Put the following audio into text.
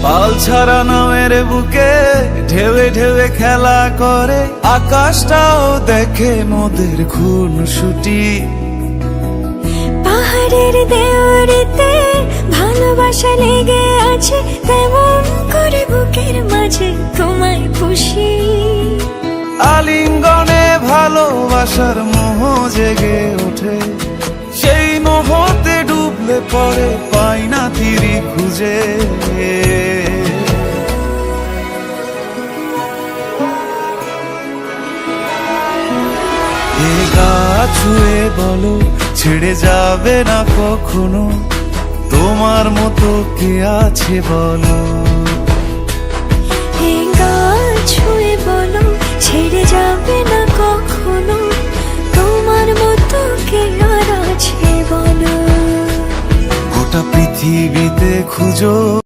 পাল ছাড়া নামের বুকে ঢেউে ঢেউে খেলা করে, আকাশটাও দেখে মোদের খুনসুটি। পাহাড়ের দেওয়ারিতে ভালোবাসা লেগে আছে, তেমন করে বুকের মাঝে তোমায় খুশি। আলিঙ্গনে ভালোবাসার মোহ জেগে ওঠে, সেই মোহতে ডুবলে পরে পাই না তীরি খুঁজে। এ গা ছুঁয়ে বলো ছেড়ে যাবে না কখনো, তোমার মতো কে আছে বলো। এ গা ছুঁয়ে বলো ছেড়ে যাবে না কখনো, তোমার মতো কে আর আছে বলো। গোটা পৃথিবীতে খুঁজো